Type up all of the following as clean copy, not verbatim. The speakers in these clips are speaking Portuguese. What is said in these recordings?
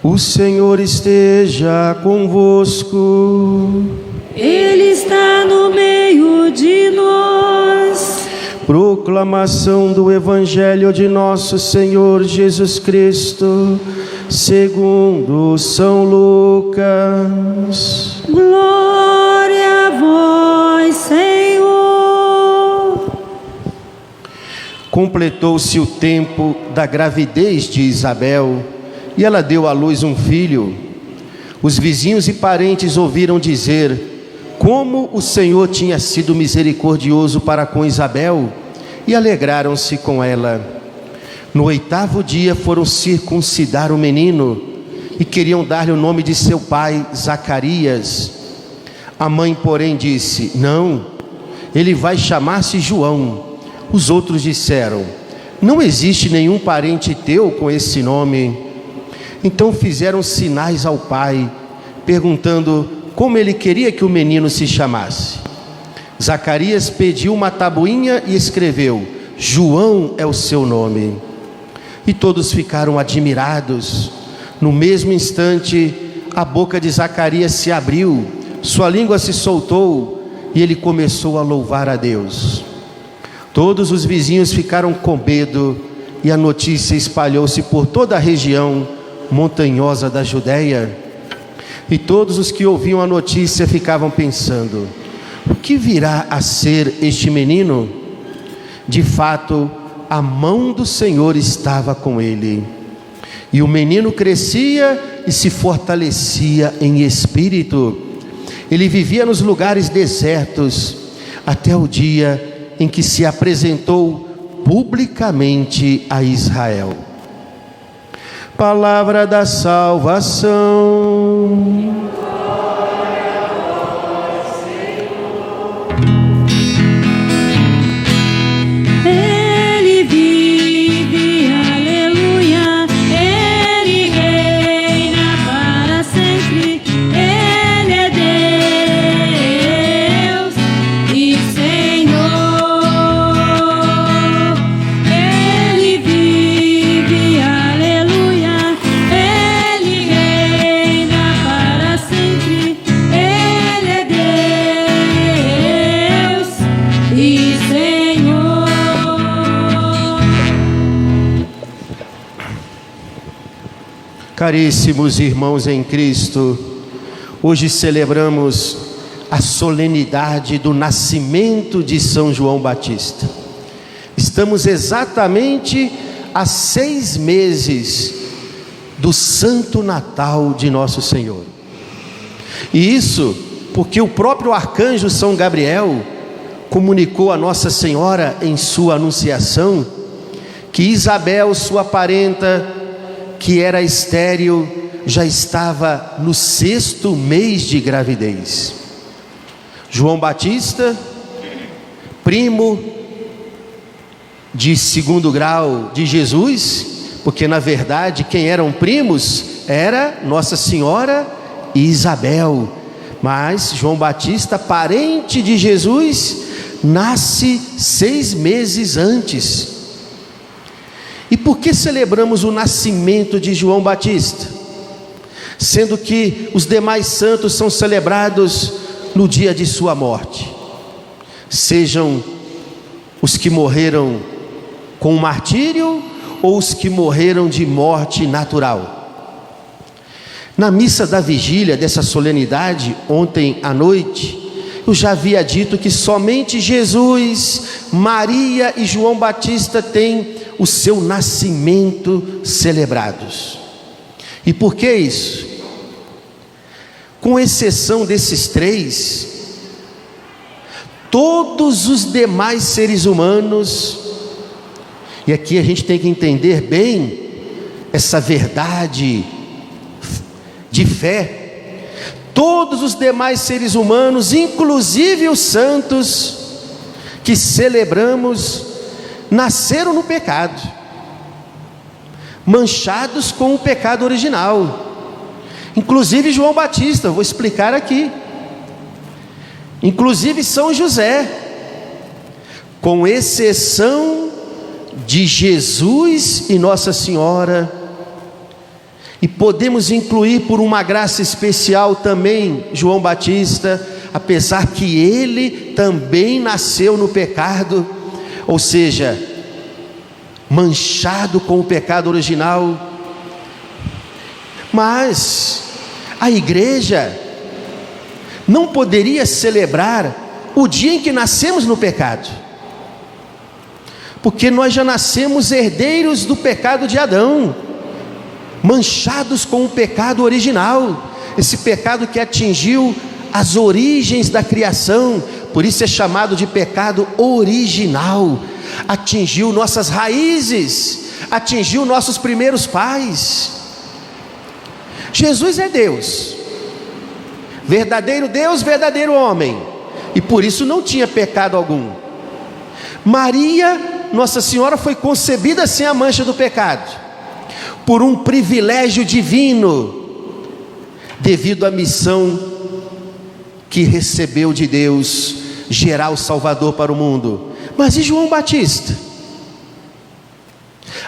O Senhor esteja convosco. Ele está no meio de nós. Proclamação do Evangelho de nosso Senhor Jesus Cristo, segundo São Lucas. Glória a vós, Senhor. Completou-se o tempo da gravidez de Isabel, e ela deu à luz um filho. Os vizinhos e parentes ouviram dizer como o Senhor tinha sido misericordioso para com Isabel, e alegraram-se com ela. No 8º dia foram circuncidar o menino, e queriam dar-lhe o nome de seu pai, Zacarias. A mãe, porém, disse: não, ele vai chamar-se João. Os outros disseram: não existe nenhum parente teu com esse nome. Então fizeram sinais ao pai, perguntando como ele queria que o menino se chamasse. Zacarias pediu uma tabuinha e escreveu: João é o seu nome. E todos ficaram admirados. No mesmo instante, a boca de Zacarias se abriu, sua língua se soltou e ele começou a louvar a Deus. Todos os vizinhos ficaram com medo e a notícia espalhou-se por toda a região montanhosa da Judéia. E todos os que ouviam a notícia ficavam pensando: o que virá a ser este menino? De fato, a mão do Senhor estava com ele. E o menino crescia e se fortalecia em espírito. Ele vivia nos lugares desertos, até o dia em que se apresentou publicamente a Israel. Palavra da salvação. Ele vive, aleluia. Ele reina para sempre. Ele é Deus e Senhor. Ele vive, aleluia. Ele reina para sempre. Ele é Deus e Senhor. Caríssimos irmãos em Cristo, hoje celebramos a solenidade do nascimento de São João Batista. Estamos exatamente a 6 meses do Santo Natal de Nosso Senhor. E isso porque o próprio arcanjo São Gabriel comunicou a Nossa Senhora em sua anunciação que Isabel, sua parenta, que era estéril, já estava no 6º mês de gravidez. João Batista, primo de 2º grau de Jesus, porque na verdade quem eram primos era Nossa Senhora e Isabel, mas João Batista, parente de Jesus, nasce 6 meses antes. E por que celebramos o nascimento de João Batista, sendo que os demais santos são celebrados no dia de sua morte? Sejam os que morreram com martírio ou os que morreram de morte natural. Na missa da vigília dessa solenidade, ontem à noite, eu já havia dito que somente Jesus, Maria e João Batista têm o seu nascimento celebrados. E por que isso? Com exceção desses 3, todos os demais seres humanos, e aqui a gente tem que entender bem essa verdade de fé, todos os demais seres humanos, inclusive os santos que celebramos, nasceram no pecado, manchados com o pecado original. Inclusive João Batista, vou explicar aqui. Inclusive São José, com exceção de Jesus e Nossa Senhora, E podemos incluir por uma graça especial também João Batista, apesar que ele também nasceu no pecado, ou seja, manchado com o pecado original. Mas a igreja não poderia celebrar o dia em que nascemos no pecado, porque nós já nascemos herdeiros do pecado de Adão, manchados com o pecado original, esse pecado que atingiu as origens da criação, por isso é chamado de pecado original. Atingiu nossas raízes, atingiu nossos primeiros pais. Jesus é Deus, verdadeiro Deus, verdadeiro homem, e por isso não tinha pecado algum. Maria, Nossa Senhora, foi concebida sem a mancha do pecado, por um privilégio divino, devido à missão que recebeu de Deus, gerar o Salvador para o mundo. Mas e João Batista?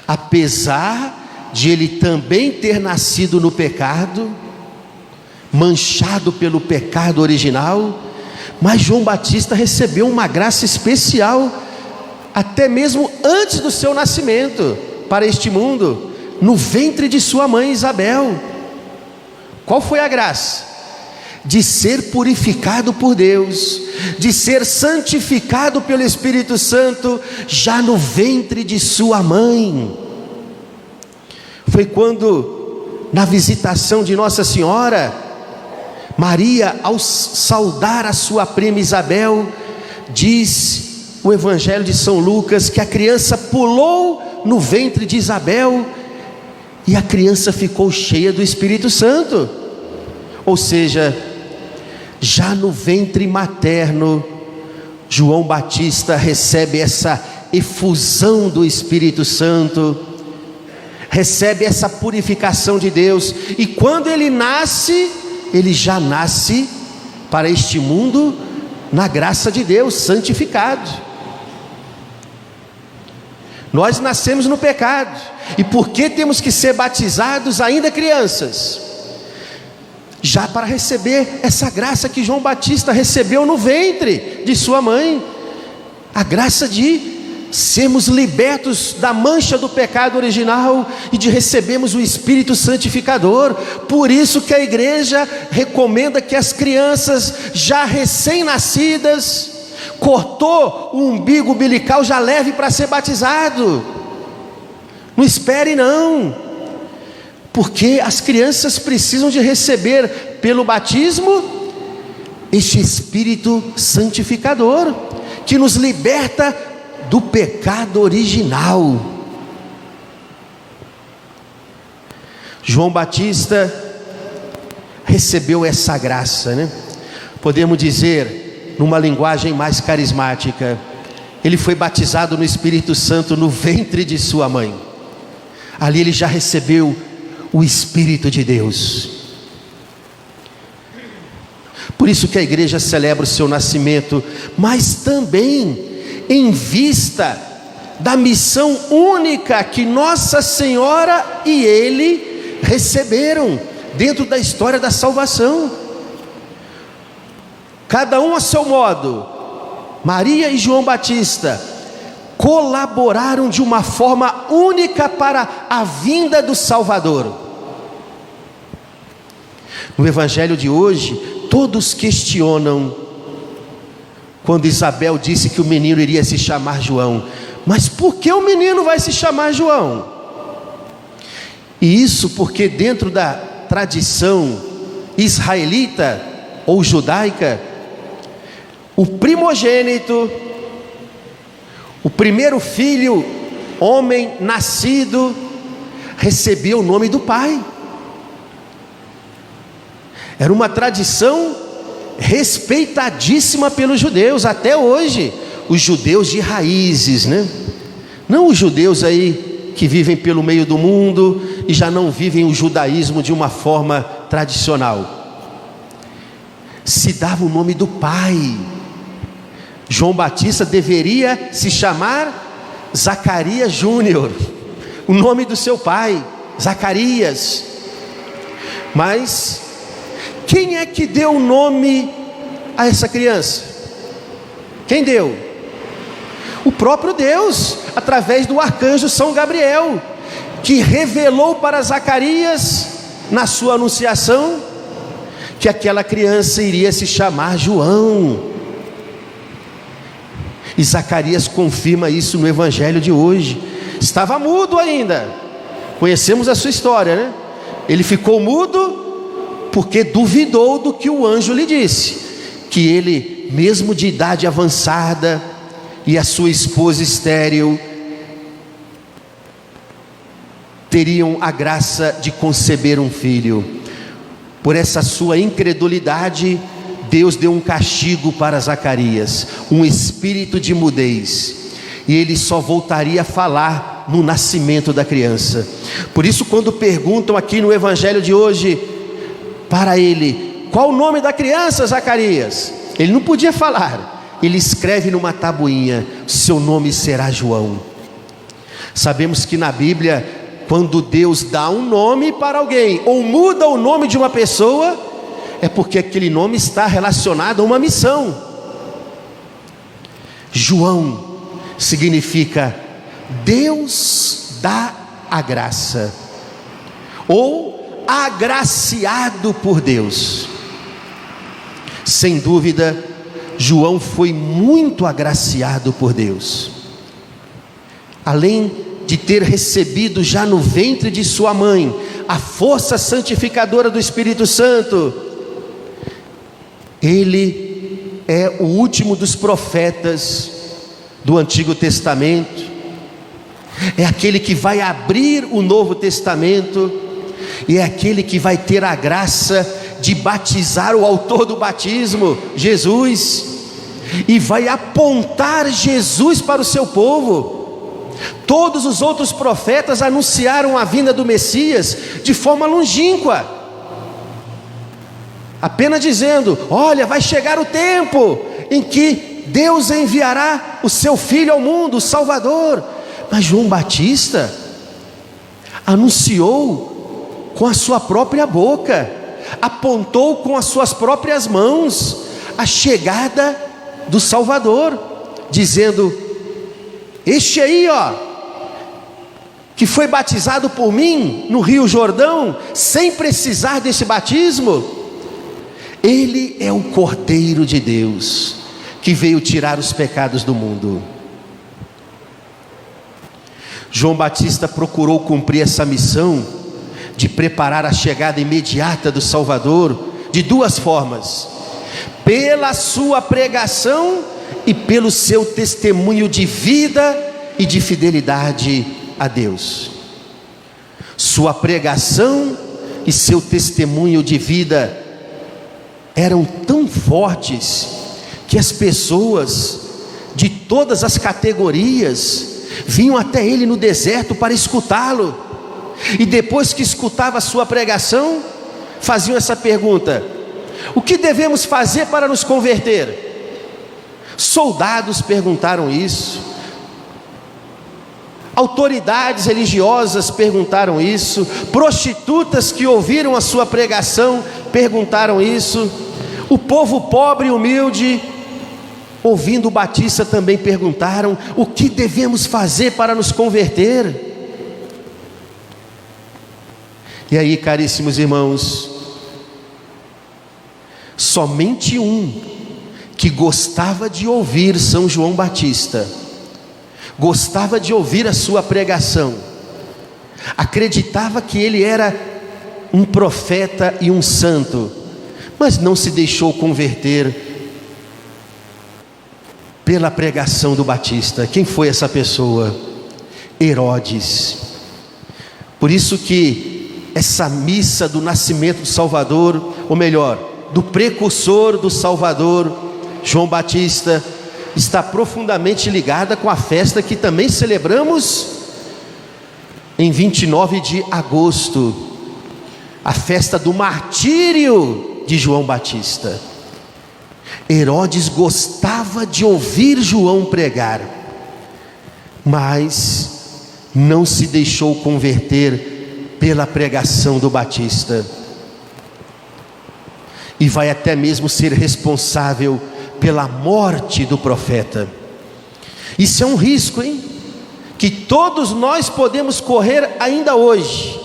Apesar de ele também ter nascido no pecado, manchado pelo pecado original, mas João Batista recebeu uma graça especial, até mesmo antes do seu nascimento para este mundo, no ventre de sua mãe Isabel. Qual foi a graça? De ser purificado por Deus, de ser santificado pelo Espírito Santo, já no ventre de sua mãe. Foi quando, na visitação de Nossa Senhora, Maria, ao saudar a sua prima Isabel, diz o Evangelho de São Lucas, que a criança pulou no ventre de Isabel, e a criança ficou cheia do Espírito Santo. Ou seja, já no ventre materno, João Batista recebe essa efusão do Espírito Santo, recebe essa purificação de Deus, e quando ele nasce, ele já nasce para este mundo na graça de Deus, santificado. Nós nascemos no pecado, e por que temos que ser batizados ainda crianças? Já para receber essa graça que João Batista recebeu no ventre de sua mãe, a graça de sermos libertos da mancha do pecado original e de recebermos o Espírito Santificador. Por isso que a igreja recomenda que as crianças já recém-nascidas, cortou o umbigo umbilical, já leve para ser batizado. Não espere não, porque as crianças precisam de receber pelo batismo este Espírito Santificador, que nos liberta do pecado original. João Batista recebeu essa graça, né? Podemos dizer, numa linguagem mais carismática, ele foi batizado no Espírito Santo no ventre de sua mãe. Ali ele já recebeu o Espírito de Deus. Por isso que a igreja celebra o seu nascimento, mas também em vista da missão única que Nossa Senhora e ele receberam dentro da história da salvação. Cada um a seu modo, Maria e João Batista colaboraram de uma forma única para a vinda do Salvador. No Evangelho de hoje, todos questionam quando Isabel disse que o menino iria se chamar João. Mas por que o menino vai se chamar João? E isso porque dentro da tradição israelita ou judaica, o primogênito, o primeiro filho, homem nascido, recebia o nome do pai. Era uma tradição respeitadíssima pelos judeus, até hoje, os judeus de raízes, né? Não os judeus aí que vivem pelo meio do mundo e já não vivem o judaísmo de uma forma tradicional. Se dava o nome do pai. João Batista deveria se chamar Zacarias Júnior, o nome do seu pai, Zacarias. Mas quem é que deu o nome a essa criança? Quem deu? O próprio Deus, através do arcanjo São Gabriel, que revelou para Zacarias, na sua anunciação, que aquela criança iria se chamar João. E Zacarias confirma isso no evangelho de hoje. Estava mudo ainda, conhecemos a sua história, né? Ele ficou mudo porque duvidou do que o anjo lhe disse, que ele, mesmo de idade avançada, e a sua esposa estéril, teriam a graça de conceber um filho. Por essa sua incredulidade, Deus deu um castigo para Zacarias, um espírito de mudez, e ele só voltaria a falar no nascimento da criança. Por isso, quando perguntam aqui no evangelho de hoje para ele: qual o nome da criança, Zacarias? Ele não podia falar, ele escreve numa tabuinha: seu nome será João. Sabemos que na Bíblia, quando Deus dá um nome para alguém, ou muda o nome de uma pessoa, é porque aquele nome está relacionado a uma missão. João significa Deus dá a graça, ou agraciado por Deus. Sem dúvida, João foi muito agraciado por Deus. Além de ter recebido já no ventre de sua mãe a força santificadora do Espírito Santo, ele é o último dos profetas do Antigo Testamento, é aquele que vai abrir o Novo Testamento, e é aquele que vai ter a graça de batizar o autor do batismo, Jesus, e vai apontar Jesus para o seu povo. Todos os outros profetas anunciaram a vinda do Messias de forma longínqua, apenas dizendo: olha, vai chegar o tempo em que Deus enviará o seu Filho ao mundo, o Salvador. Mas João Batista anunciou com a sua própria boca, apontou com as suas próprias mãos a chegada do Salvador, dizendo: este aí, ó, que foi batizado por mim no Rio Jordão, sem precisar desse batismo, ele é o Cordeiro de Deus, que veio tirar os pecados do mundo. João Batista procurou cumprir essa missão de preparar a chegada imediata do Salvador de duas formas: pela sua pregação e pelo seu testemunho de vida e de fidelidade a Deus. Sua pregação e seu testemunho de vida eram tão fortes que as pessoas de todas as categorias vinham até ele no deserto para escutá-lo, e depois que escutava a sua pregação, faziam essa pergunta: o que devemos fazer para nos converter? Soldados perguntaram isso, autoridades religiosas perguntaram isso, prostitutas que ouviram a sua pregação perguntaram isso, o povo pobre e humilde, ouvindo o Batista, também perguntaram: o que devemos fazer para nos converter? E aí, caríssimos irmãos, somente um que gostava de ouvir São João Batista, gostava de ouvir a sua pregação, acreditava que ele era um profeta e um santo, mas não se deixou converter pela pregação do Batista. Quem foi essa pessoa? Herodes. Por isso que essa missa do nascimento do Salvador, ou melhor, do precursor do Salvador, João Batista, está profundamente ligada com a festa que também celebramos em 29 de agosto, a festa do martírio de João Batista. Herodes gostava de ouvir João pregar, mas não se deixou converter pela pregação do Batista. e vai até mesmo ser responsável pela morte do profeta. Isso é um risco, hein? Que todos nós podemos correr ainda hoje.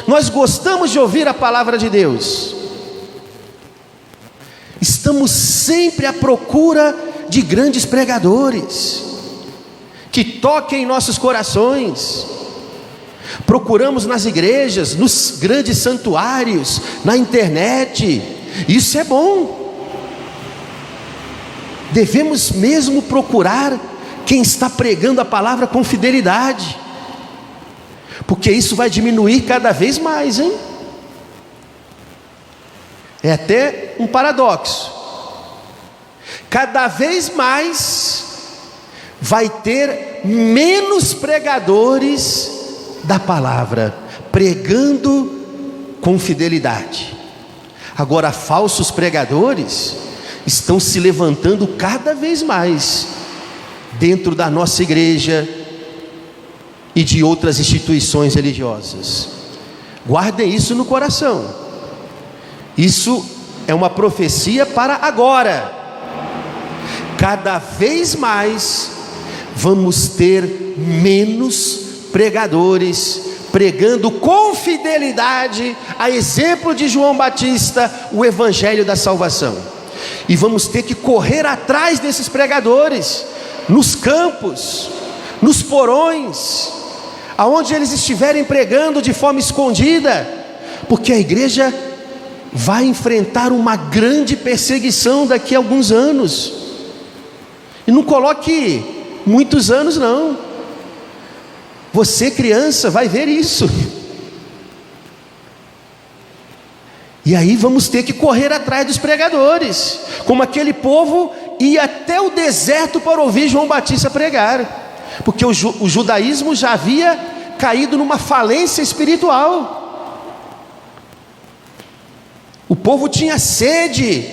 Nós gostamos de ouvir a palavra de Deus, estamos sempre à procura de grandes pregadores que toquem em nossos corações. Procuramos nas igrejas, nos grandes santuários, na internet. Isso é bom. Devemos mesmo procurar quem está pregando a palavra com fidelidade, porque isso vai diminuir cada vez mais, hein? É até um paradoxo. Cada vez mais vai ter menos pregadores da palavra, pregando com fidelidade. Agora, falsos pregadores estão se levantando cada vez mais dentro da nossa igreja e de outras instituições religiosas. Guardem isso no coração. Isso é uma profecia para agora. Cada vez mais vamos ter menos pregadores pregando com fidelidade, a exemplo de João Batista, o evangelho da salvação. E vamos ter que correr atrás desses pregadores, nos campos, nos porões, aonde eles estiverem pregando de forma escondida, porque a igreja vai enfrentar uma grande perseguição daqui a alguns anos. E não coloque muitos anos não. Você, criança, vai ver isso. E aí vamos ter que correr atrás dos pregadores, como aquele povo ia até o deserto para ouvir João Batista pregar, porque o judaísmo já havia caído numa falência espiritual. O povo tinha sede,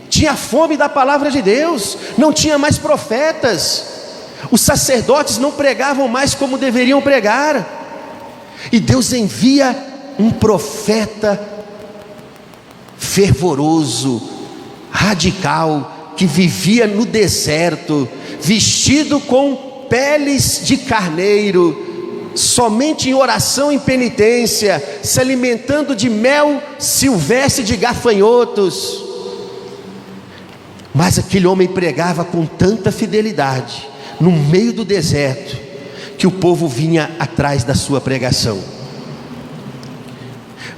tinha fome da palavra de Deus, não tinha mais profetas, os sacerdotes não pregavam mais como deveriam pregar, e Deus envia um profeta fervoroso, radical, que vivia no deserto, vestido com peles de carneiro, somente em oração e penitência, se alimentando de mel silvestre de gafanhotos. Mas aquele homem pregava com tanta fidelidade, no meio do deserto, que o povo vinha atrás da sua pregação.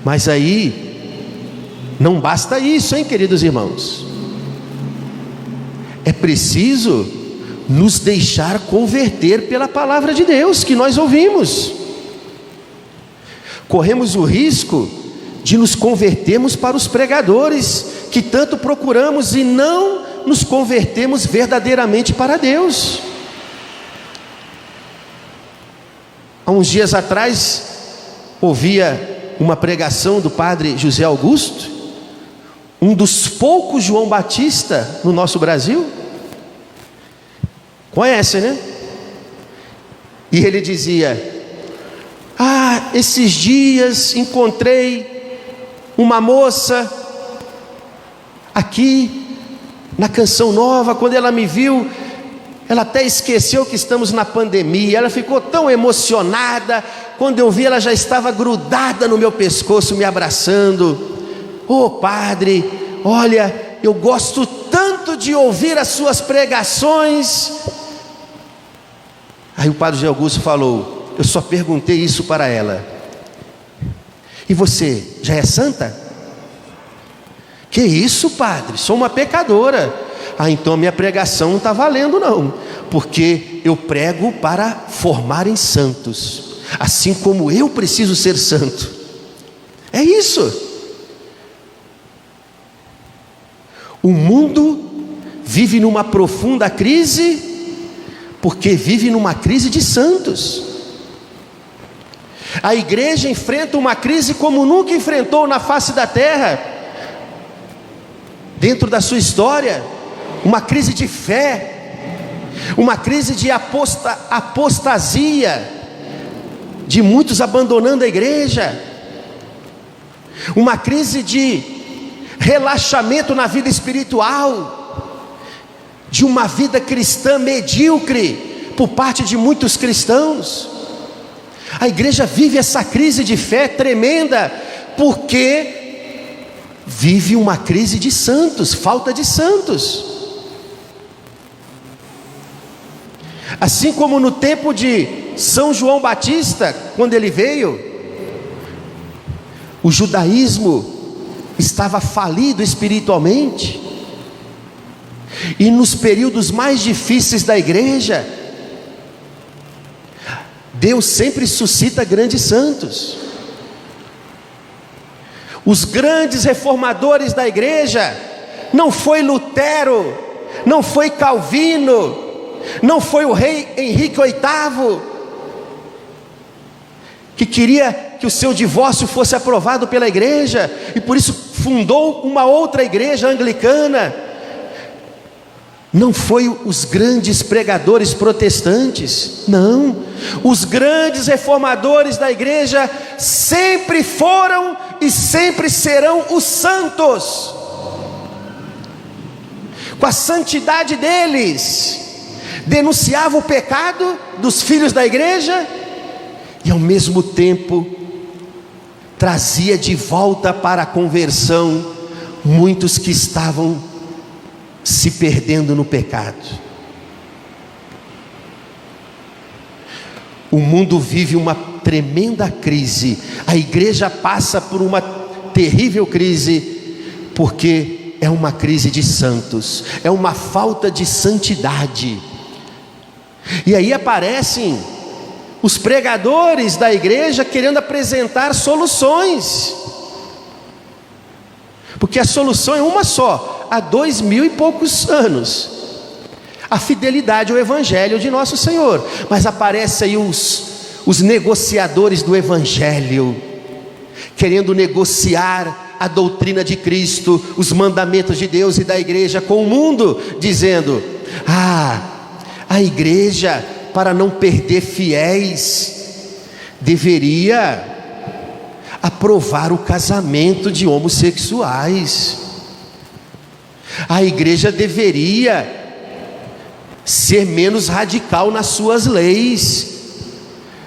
Mas aí, não basta isso, hein, queridos irmãos? É preciso nos deixar converter pela palavra de Deus que nós ouvimos. Corremos o risco de nos convertermos para os pregadores que tanto procuramos e não nos convertemos verdadeiramente para Deus. Há uns dias atrás, ouvia uma pregação do padre José Augusto, um dos poucos João Batista no nosso Brasil. Conhecem, né? E ele dizia: esses dias encontrei uma moça aqui na Canção Nova. Quando ela me viu, ela até esqueceu que estamos na pandemia. Ela ficou tão emocionada. Quando eu vi, ela já estava grudada no meu pescoço, me abraçando. Padre, olha, eu gosto tanto de ouvir as suas pregações. Aí o padre José Augusto falou: eu só perguntei isso para ela. E você, já é santa? Que isso, padre? Sou uma pecadora. Então minha pregação não está valendo não, porque eu prego para formar em santos, assim como eu preciso ser santo. É isso. O mundo vive numa profunda crise, porque vive numa crise de santos. A igreja enfrenta uma crise como nunca enfrentou na face da terra, dentro da sua história, uma crise de fé, uma crise de apostasia, de muitos abandonando a igreja, uma crise de relaxamento na vida espiritual, de uma vida cristã medíocre por parte de muitos cristãos. A igreja vive essa crise de fé tremenda, porque vive uma crise de santos, falta de santos. Assim como no tempo de São João Batista, quando ele veio, o judaísmo estava falido espiritualmente, e nos períodos mais difíceis da igreja, Deus sempre suscita grandes santos. Os grandes reformadores da igreja não foi Lutero, não foi Calvino, não foi o rei Henrique VIII, que queria que o seu divórcio fosse aprovado pela igreja, e por isso fundou uma outra igreja anglicana. Não foi os grandes pregadores protestantes, não. Os grandes reformadores da igreja sempre foram e sempre serão os santos. Com a santidade deles, denunciava o pecado dos filhos da igreja, e ao mesmo tempo trazia de volta para a conversão muitos que estavam se perdendo no pecado. O mundo vive uma tremenda crise, a igreja passa por uma terrível crise, porque é uma crise de santos, é uma falta de santidade. E aí aparecem os pregadores da igreja querendo apresentar soluções, porque a solução é uma só, há 2000 e poucos anos: a fidelidade ao evangelho de nosso Senhor. Mas aparecem aí os negociadores do evangelho, querendo negociar a doutrina de Cristo, os mandamentos de Deus e da igreja com o mundo, dizendo: a igreja, para não perder fiéis, deveria aprovar o casamento de homossexuais. A igreja deveria ser menos radical nas suas leis,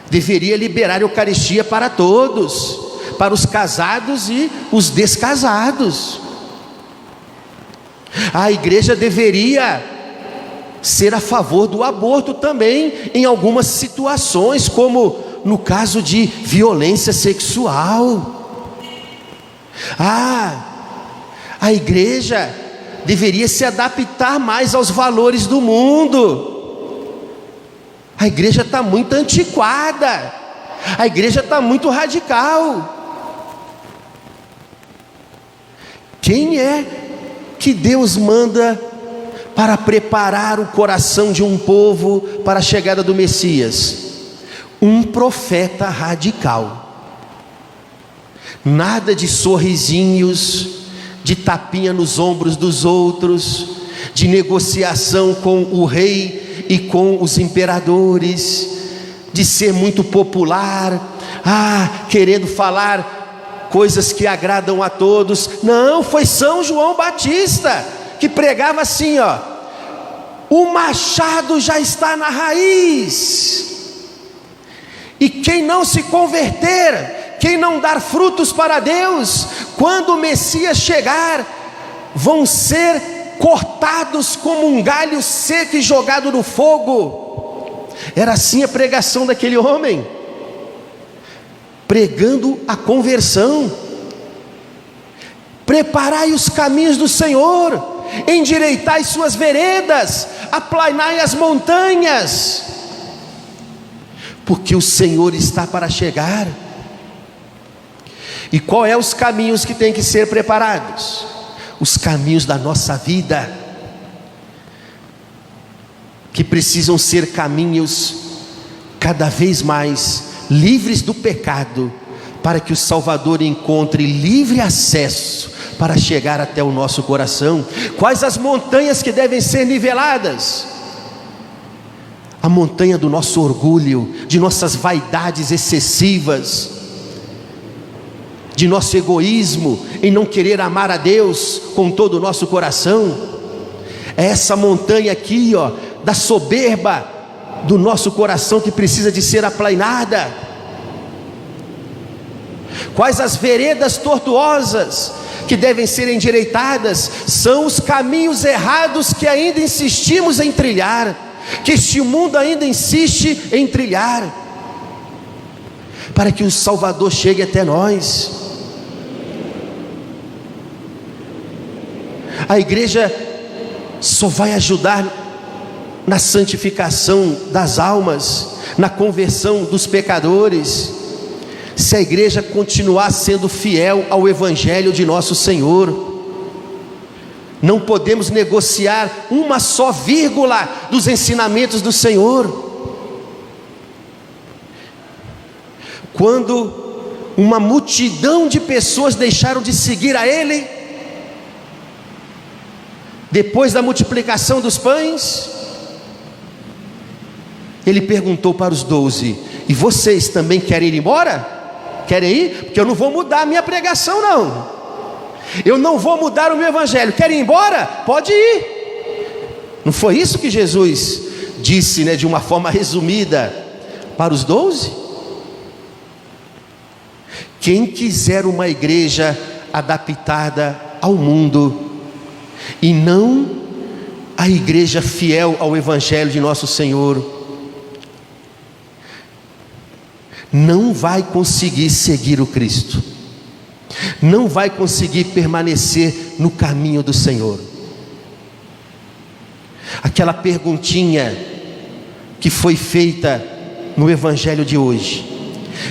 deveria liberar a Eucaristia para todos, para os casados e os descasados. A igreja deveria ser a favor do aborto também, em algumas situações, como no caso de violência sexual. A igreja deveria se adaptar mais aos valores do mundo. A igreja está muito antiquada, a igreja está muito radical. Quem é que Deus manda para preparar o coração de um povo para a chegada do Messias? Um profeta radical. Nada de sorrisinhos, de tapinha nos ombros dos outros, de negociação com o rei e com os imperadores, de ser muito popular, querendo falar coisas que agradam a todos. Não, foi São João Batista que pregava assim: o machado já está na raiz, e quem não se converter, quem não dar frutos para Deus, quando o Messias chegar, vão ser cortados como um galho seco e jogado no fogo. Era assim a pregação daquele homem, pregando a conversão. Preparai os caminhos do Senhor, endireitai suas veredas, aplanai as montanhas, porque o Senhor está para chegar. E qual é os caminhos que têm que ser preparados? Os caminhos da nossa vida, que precisam ser caminhos cada vez mais livres do pecado, para que o Salvador encontre livre acesso para chegar até o nosso coração. Quais as montanhas que devem ser niveladas? A montanha do nosso orgulho, de nossas vaidades excessivas, de nosso egoísmo, em não querer amar a Deus com todo o nosso coração. É essa montanha aqui, ó, da soberba do nosso coração que precisa de ser aplainada. Quais as veredas tortuosas que devem ser endireitadas? São os caminhos errados que ainda insistimos em trilhar, que este mundo ainda insiste em trilhar, para que o Salvador chegue até nós. A igreja só vai ajudar na santificação das almas, na conversão dos pecadores, se a igreja continuar sendo fiel ao Evangelho de nosso Senhor. Não podemos negociar uma só vírgula dos ensinamentos do Senhor. Quando uma multidão de pessoas deixaram de seguir a Ele, depois da multiplicação dos pães, Ele perguntou para os 12: e vocês também querem ir embora? Querem ir? Porque eu não vou mudar a minha pregação, não. Eu não vou mudar o meu evangelho. Querem ir embora? Pode ir. Não foi isso que Jesus disse, né, de uma forma resumida para os 12? Quem quiser uma igreja adaptada ao mundo, e não a igreja fiel ao evangelho de nosso Senhor, não vai conseguir seguir o Cristo, não vai conseguir permanecer no caminho do Senhor. Aquela perguntinha que foi feita no evangelho de hoje,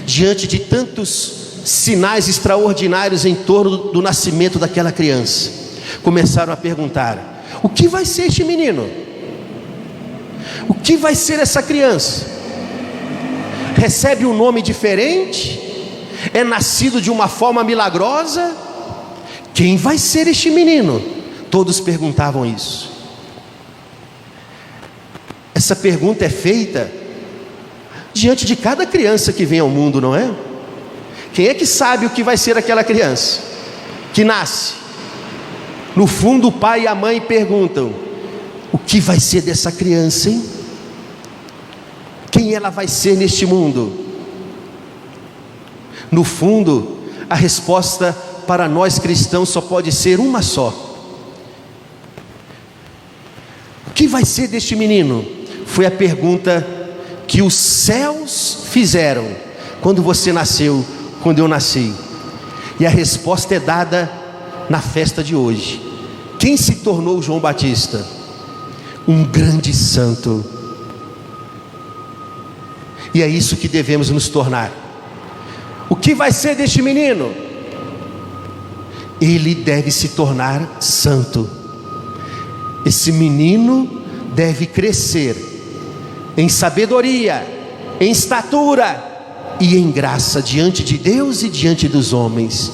diante de tantos sinais extraordinários em torno do nascimento daquela criança, começaram a perguntar: o que vai ser este menino? O que vai ser essa criança? Recebe um nome diferente? É nascido de uma forma milagrosa? Quem vai ser este menino? Todos perguntavam isso. Essa pergunta é feita diante de cada criança que vem ao mundo, não é? Quem é que sabe o que vai ser aquela criança que nasce? No fundo, o pai e a mãe perguntam: o que vai ser dessa criança, hein? Quem ela vai ser neste mundo? No fundo, a resposta para nós cristãos só pode ser uma só: o que vai ser deste menino? Foi a pergunta que os céus fizeram quando você nasceu, quando eu nasci. E a resposta é dada na festa de hoje. Quem se tornou João Batista? Um grande santo. E é isso que devemos nos tornar. O que vai ser deste menino? Ele deve se tornar santo. Esse menino deve crescer em sabedoria, em estatura e em graça diante de Deus e diante dos homens,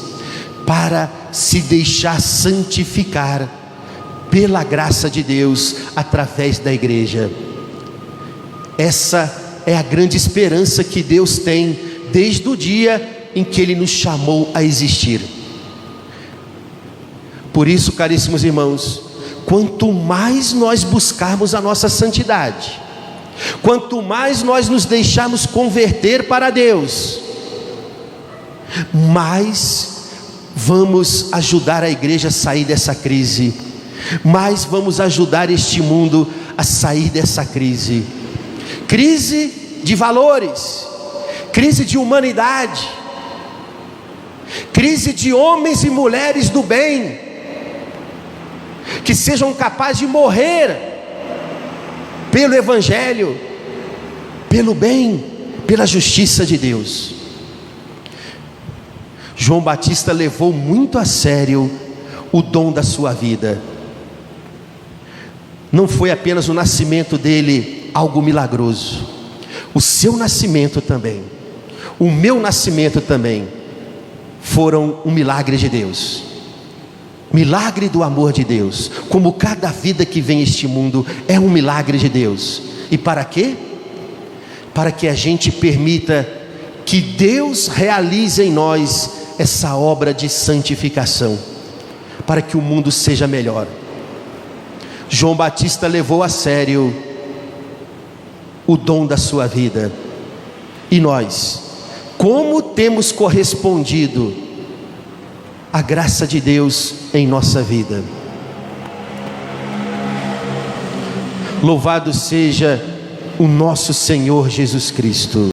para se deixar santificar pela graça de Deus através da igreja. Essa é a grande esperança que Deus tem desde o dia em que Ele nos chamou a existir. Por isso, caríssimos irmãos, quanto mais nós buscarmos a nossa santidade, quanto mais nós nos deixarmos converter para Deus, mais vamos ajudar a igreja a sair dessa crise, mais vamos ajudar este mundo a sair dessa crise. Crise de valores, crise de humanidade, crise de homens e mulheres do bem, que sejam capazes de morrer pelo Evangelho, pelo bem, pela justiça de Deus. João Batista levou muito a sério o dom da sua vida. Não foi apenas o nascimento dele algo milagroso, o seu nascimento também, o meu nascimento também, foram um milagre de Deus, milagre do amor de Deus. Como cada vida que vem a este mundo é um milagre de Deus. E para quê? Para que a gente permita que Deus realize em nós essa obra de santificação, para que o mundo seja melhor. João Batista levou a sério o dom da sua vida. E nós, como temos correspondido à graça de Deus em nossa vida? Louvado seja o nosso Senhor Jesus Cristo.